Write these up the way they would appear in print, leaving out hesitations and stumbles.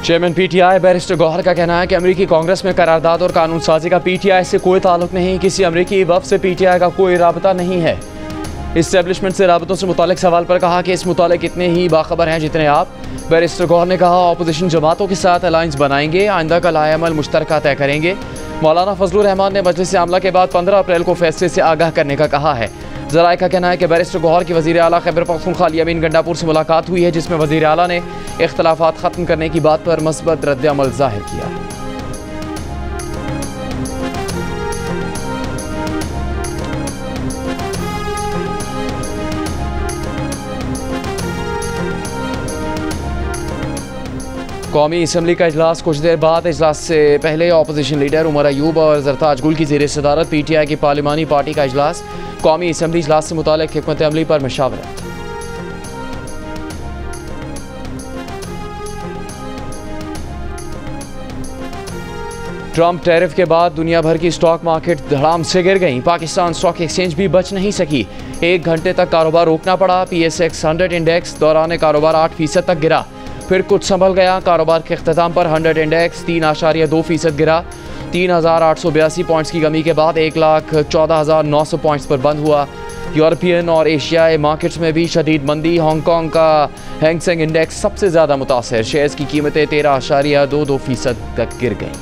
Chairman PTI barrister Gauhar का कहना है कि अमेरिकी कांग्रेस में करारदाद और कानून साजी का पीटीआई से कोई ताल्लुक नहीं। किसी अमेरिकी वफ़द से पीटीआई का कोई राबता नहीं है। इस्टेब्लिशमेंट से राबतों से मुतालिक सवाल पर कहा कि इस मुतालिक इतने ही बाखबर हैं जितने आप। बैरिस्टर गौहर ने कहा अपोजिशन जमातों के साथ अलायंस बनाएंगे, आइंदा का लाएअमल मुश्तरका तय करेंगे। मौलाना फजलुर रहमान ने मजलिस आमला के बाद 15 अप्रैल को फैसले से आगाह करने का कहा है। ज़राए का कहना है कि बैरिस्टर गौहर की वज़ीर आला खैबर पख्तूनख्वा यामीन गंडापुर से मुलाकात हुई है, जिसमें वज़ीर आला ने इख्तलाफात ख़त्म करने की बात पर मस्बत रद्द-ए-अमल ज़ाहिर किया। कौमी असम्बली का इजलास कुछ देर बाद। इजलास से पहले अपोजिशन लीडर उमर अयूब और ज़रताज गुल की ज़ेर सदारत पीटीआई की पार्लिमानी पार्टी का इजलास। कौमी असम्बली इजलास से मुतालिक हिकमत अमली पर मशावरत। ट्रंप टैरिफ के बाद दुनिया भर की स्टॉक मार्केट धड़ाम से गिर गई। पाकिस्तान स्टॉक एक्सचेंज भी बच नहीं सकी। 1 घंटे तक कारोबार रोकना पड़ा। PSX 100 इंडेक्स दौरान कारोबार 8% तक गिरा, फिर कुछ संभल गया। कारोबार के अख्ताम पर 100 इंडेक्स 3.2% गिरा। 3,882 पॉइंट्स की कमी के बाद 1,14,900 पॉइंट्स पर बंद हुआ। यूरोपियन और एशियाई मार्केट्स में भी शदीद मंदी। हांगकांग का हैंग सेंग इंडेक्स सबसे ज़्यादा मुतासर। शेयर्स की कीमतें 13.22% तक गिर गईं।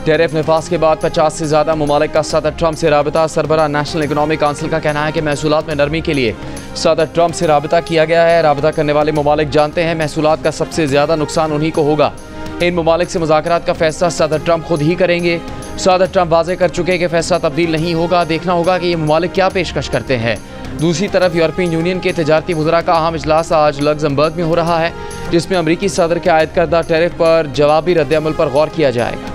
टैरिफ नफाज के बाद 50 से ज़्यादा ममालिक का सदर ट्रंप से राबता। सरबराह नेशनल इकनॉमिक काउंसिल का कहना है कि महसूलात में नरमी के लिए सदर ट्रंप से राबता किया गया है। राबता करने वाले ममालिक जानते हैं महसूलात का सबसे ज़्यादा नुकसान उन्हीं को होगा। इन ममालिक से मुज़ाकरात का फैसला सदर ट्रंप खुद ही करेंगे। सदर ट्रंप वाज़े कर चुके कि फैसला तब्दील नहीं होगा। देखना होगा कि ये ममालिक क्या पेशकश करते हैं। दूसरी तरफ यूरोपियन यूनियन के तजारती वज़रा का अहम इजलास आज लग्जमबर्ग में हो रहा है, जिसमें अमरीकी सदर के आयद करदा टैरिफ पर जवाबी रद्द-ए-अमल पर गौर किया जाएगा।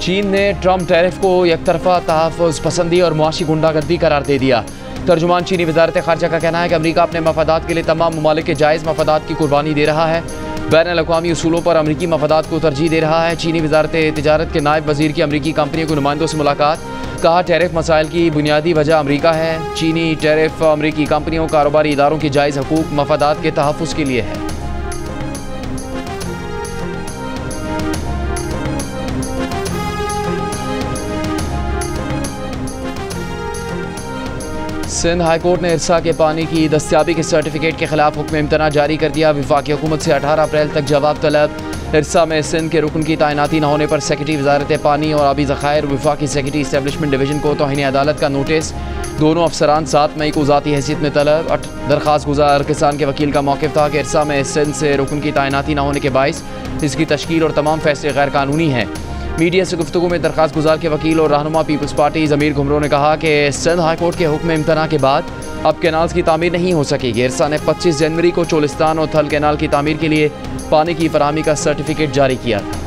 चीन ने ट्रंप टैरिफ को एकतरफा तहफ़्फ़ुज़ पसंदी और मुआशी गुंडागर्दी करार दे दिया। तर्जुमान चीनी वज़ारत ख़ारजा का कहना है कि अमरीका अपने मफादात के लिए तमाम ममालिक के जायज़ मफादात की कुर्बानी दे रहा है। बैन-अल-अक़वामी उसूलों पर अमरीकी मफादात को तरजीह दे रहा है। चीनी वज़ारत तिजारत के नायब वज़ीर की अमरीकी कंपनियों के नुमाइंदों से मुलाकात। कहा टैरिफ मसाइल की बुनियादी वजह अमरीका है। चीनी टैरिफ अमरीकी कंपनियों कारोबारी इदारों के जायज़ हकूक़ मफादात के तहफ़्फ़ुज़ के लिए है। सिंध हाई कोर्ट ने इरसा के पानी की दस्तियाबी के सर्टिफिकेट के खिलाफ हुक्म इम्तना जारी कर दिया। वफाकी हुकूमत से 18 अप्रैल तक जवाब तलब। इरसा में सिंध के रुकन की तैनाती न होने पर सेक्रेटरी वजारत पानी और आबी ज़खायर वफाकी सेक्रेटरी इस्टेब्लिशमेंट डिवीज़न को तौहीन अदालत का नोटिस। दोनों अफसरान 7 मई को ज़ाती हैसियत में तलब। दरख्वास्त गुजार किसान के वकील का मौक़िफ़ था कि इरसा में सिंध से रुकन की तैनाती न होने के बाइस इसकी तश्कील और तमाम फैसले गैर कानूनी हैं। मीडिया से गुफ्तगू में दरख्वास्त गुजार के वकील और रहनुमा पीपल्स पार्टी ज़मीर घुमरो ने कहा कि सिंध हाई कोर्ट के हुक्म इम्तना के बाद अब कैनाल्स की तामीर नहीं हो सकेगी। इरसा ने 25 जनवरी को चोलिस्तान और थल कैनाल की तामीर के लिए पानी की फराहमी का सर्टिफिकेट जारी किया था।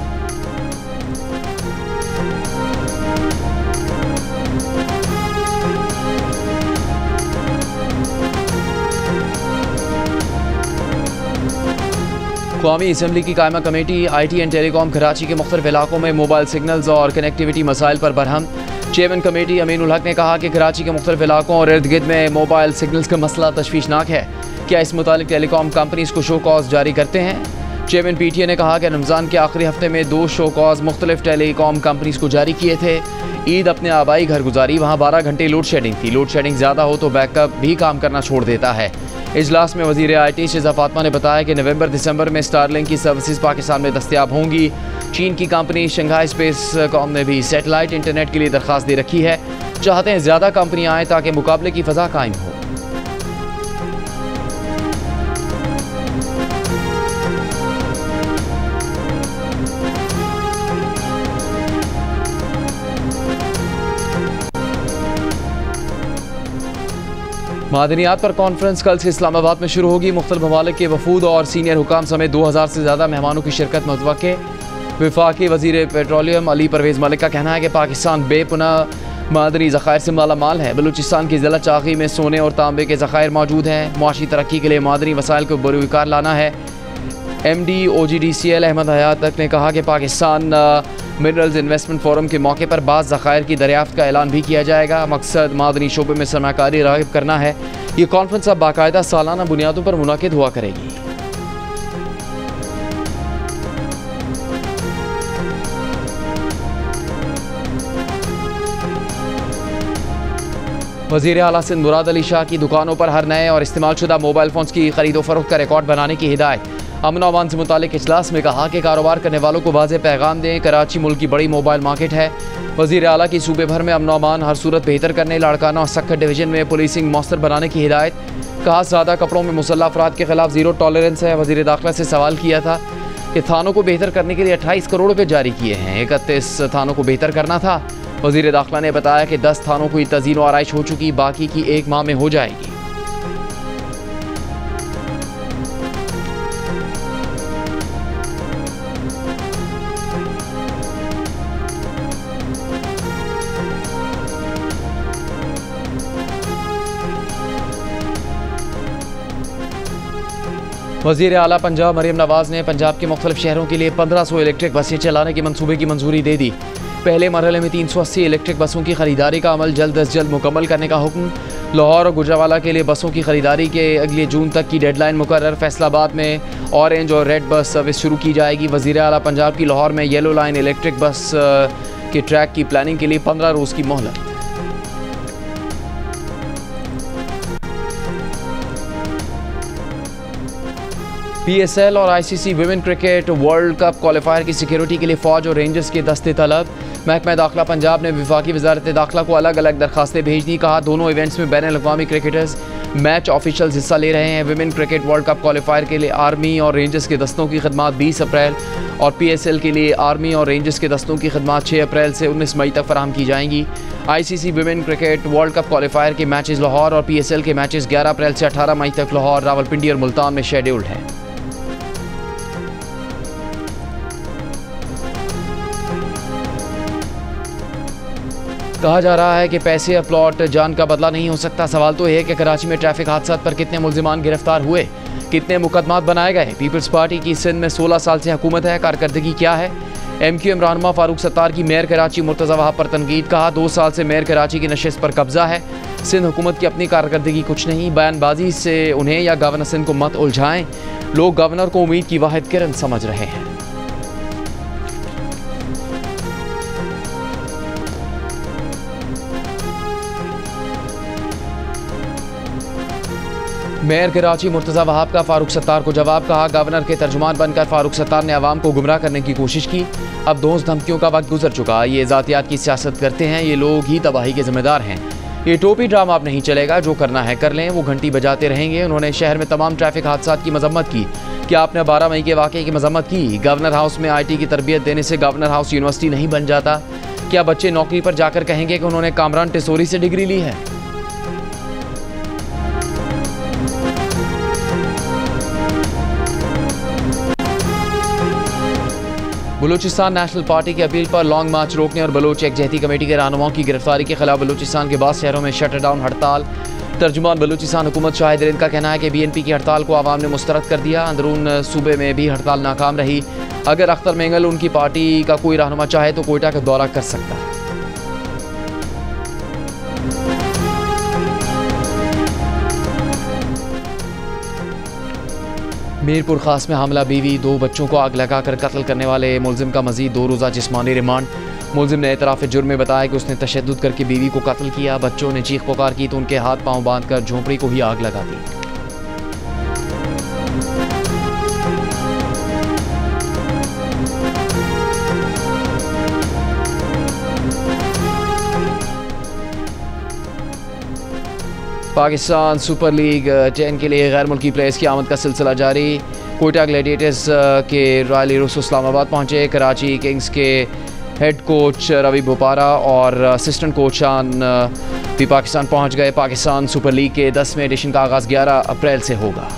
कौमी असम्बली की कायमा committee IT and telecom Karachi के मुख्तलिफ इलाकों में मोबाइल सिग्नल्स और कनेक्टिविटी मसाइल पर बरहम। चेयरमैन कमेटी अमीनुल हक ने कहा कि कराची के मुख्तलिफ इलाकों और इर्द गिर्द में मोबाइल सिग्नल्स का मसला तशवीशनाक है। क्या इस मुतालिक टेलीकॉम कंपनीज को शो कॉज जारी करते हैं? चेयरमैन PTA ने कहा कि रमज़ान के आखिरी हफ्ते में 2 शो कॉज मुख्तलिफ टेलीकॉम कंपनीज को जारी किए थे। ईद अपने आबाई घर गुजारी, वहाँ 12 घंटे लोड शेडिंग थी। लोड शेडिंग ज़्यादा हो तो बैकअप भी काम करना छोड़ देता है। इजलास में वज़ीर IT शिज़ा फातिमा ने बताया कि नवंबर दिसंबर में स्टारलिंक की सर्विसेज पाकिस्तान में दस्तयाब होंगी। चीन की कंपनी शंघाई स्पेस कॉम ने भी सैटेलाइट इंटरनेट के लिए दरख्वास्त दे रखी है। चाहते हैं ज़्यादा कंपनियाँ आएँ ताकि मुकाबले की फ़ज़ा कायम हो। मादनियात पर कॉन्फ्रेंस कल से इस्लामाबाद में शुरू होगी। मुख्तलिफ ममालिक के वफूद और सीनियर हुकाम समेत 2000 से ज़्यादा मेहमानों की शिरकत मुतवक्के। वफाकी वज़ीर पेट्रोलियम अली परवेज़ मलिक का कहना है कि पाकिस्तान बेपनाह मादनी ज़खायर से माला माल है। बलूचिस्तान की ज़िला चाकी में सोने और तांबे के ज़खायर मौजूद हैं। मुआशी तरक्की के लिए मादनी वसाइल को बरूकार लाना है। MD OGDCL अहमद हयात ने कहा कि पाकिस्तान मिनरल्स इन्वेस्टमेंट फोरम के मौके पर बाज़ ज़खायर की दरियाफ्त का ऐलान भी किया जाएगा। मकसद मादनी शोबे में सरमाकारी राग़िब करना है। ये कॉन्फ्रेंस अब बाकायदा सालाना बुनियादों पर मुनाकिद हुआ करेगी। वज़ीर आला सिंध मुराद अली शाह की दुकानों पर हर नए और इस्तेमाल शुदा मोबाइल फ़ोन्स की खरीदो फरोख्त का रिकॉर्ड बनाने की हिदायत। अमन और अमान से मुतालिक इजलास में कहा कि कारोबार करने वालों को वाज़ेह पैगाम दें। कराची मुल्क की बड़ी मोबाइल मार्केट है। वज़ीर आला की सूबे भर में अमन और अमान हर सूरत बेहतर करने, लाड़काना और सक्खर डिवीज़न में पुलिसिंग मौसर बनाने की हिदायत। कहा सादा कपड़ों में मुसल्लह अफराद के खिलाफ ज़ीरो टॉलरेंस है। वज़ीर दाखिला से सवाल किया था कि थानों को बेहतर करने के लिए 28 करोड़ रुपये जारी किए हैं। 31 थानों को बेहतर करना था। वज़ीर दाखिला ने बताया कि 10 थानों की तज़ीन व आराइश हो चुकी, बाकी की 1 माह में हो जाएगी। वज़ीर आला पंजाब मरीम नवाज़ ने पंजाब के मुख्तलिफ शहरों के लिए 1500 इलेक्ट्रिक बसें चलाने के मंसूबे की मंजूरी दे दी। पहले मरहले में 380 इलेक्ट्रिक बसों की खरीदारी का अमल जल्द अज जल्द मुकम्मल करने का हुक्म। लाहौर और गुजरावाला के लिए बसों की खरीदारी के अगले जून तक की डेडलाइन मुकर्रर। फैसलाबाद में ऑरेंज और रेड बस सर्विस शुरू की जाएगी। वज़ीर आला पंजाब की लाहौर में येलो लाइन इलेक्ट्रिक बस के ट्रैक की प्लानिंग के लिए 15 रोज़ की मोहलत। PSL और ICC women cricket world cup qualifier की सिक्योरिटी के लिए फ़ौज और रेंजर्स के दस्ते तलब। महकमा दाखिला पंजाब ने वफाकी वज़ारत दाखिला को अलग अलग दरखास्तें भेज दी। कहा दोनों इवेंट्स में बैन अल-अक़वामी क्रिकेटर्स मैच ऑफिशल्स हिस्सा ले रहे हैं। Women cricket world cup qualifier के लिए आर्मी और रेंजर्स के दस्तों की खदमात 20 अप्रैल और PSL के लिए आर्मी और रेंजर्स के दस्तों की खदमात 6 अप्रैल से 19 मई तक फराहम की जाएंगी। ICC women cricket world cup qualifier के मैचेस लाहौर और PSL के मैचेस 11 अप्रैल से 18 मई तक लाहौर, रावलपिंडी और मुल्तान में शेड्यूल्ड हैं। कहा जा रहा है कि पैसे या प्लॉट जान का बदला नहीं हो सकता। सवाल तो यह है कि कराची में ट्रैफिक हादसा पर कितने मुल्जिमान गिरफ्तार हुए, कितने मुकदमात बनाए गए। पीपल्स पार्टी की सिंध में 16 साल से हुकूमत है, कारकर्दगी क्या है। MQM रहनुमा फारूक सत्तार की मेयर कराची मुर्तज़ा वहाब पर तनकीद। कहा 2 साल से मेयर कराची की नशिस्त पर कब्जा है। सिंध हुकूमत की अपनी कारकर्दगी कुछ नहीं। बयानबाजी से उन्हें या गवर्नर सिंध को मत उलझाएं। लोग गवर्नर को उम्मीद की वाहिद किरण समझ रहे हैं। मेयर कराची मुर्तज़ा वहाब का फारूक सत्तार को जवाब। कहा गवर्नर के तर्जुमान बनकर फारूक सत्तार ने अवाम को गुमराह करने की कोशिश की। अब दोस्त धमकियों का वक्त गुजर चुका। ये ज़ातियात की सियासत करते हैं, ये लोग ही तबाही के जिम्मेदार हैं। ये टोपी ड्रामा अब नहीं चलेगा। जो करना है कर लें। वो घंटी बजाते रहेंगे। उन्होंने शहर में तमाम ट्रैफिक हादसा की मजम्मत की। क्या आपने 12 मई के वाक़े की मजम्मत की? गवर्नर हाउस में IT की तरबियत देने से गवर्नर हाउस यूनिवर्सिटी नहीं बन जाता। क्या बच्चे नौकरी पर जाकर कहेंगे कि उन्होंने कामरान टेसोरी से डिग्री ली है? बलूचिस्तान नेशनल पार्टी की अपील पर लॉन्ग मार्च रोकने और बलोच यकजहती कमेटी के रहनुमाओं की गिरफ्तारी के खिलाफ बलूचिस्तान के बाद शहरों में शटर डाउन हड़ताल। तर्जुमान बलूचिस्तान हुकूमत शाहिद रिंद का कहना है कि BNP की हड़ताल को आवाम ने मुस्तरद कर दिया। अंदरून सूबे में भी हड़ताल नाकाम रही। अगर अख्तर मेंगल उनकी पार्टी का कोई रहनुमा चाहे तो कोयटा का दौरा कर सकता है। मीरपुर खास में हमला बीवी, 2 बच्चों को आग लगाकर कत्ल करने वाले मुलजिम का मजीद 2 रोज़ा जिस्मानी रिमांड। मुलजिम ने एतराफ़ जुर्म में बताया कि उसने तशद्दुद करके बीवी को कत्ल किया। बच्चों ने चीख पुकार की तो उनके हाथ पांव बांधकर झोंपड़ी को ही आग लगा दी। पाकिस्तान सुपर लीग 10 के लिए गैर मुल्की प्लेयर्स की आमद का सिलसिला जारी। कोयटा ग्लैडिएटर्स के रॉयल हीरोज इस्लामाबाद पहुंचे। कराची किंग्स के हेड कोच रवि बोपारा और असिस्टेंट कोच शान भी पाकिस्तान पहुंच गए। पाकिस्तान सुपर लीग के 10वें एडिशन का आगाज़ 11 अप्रैल से होगा।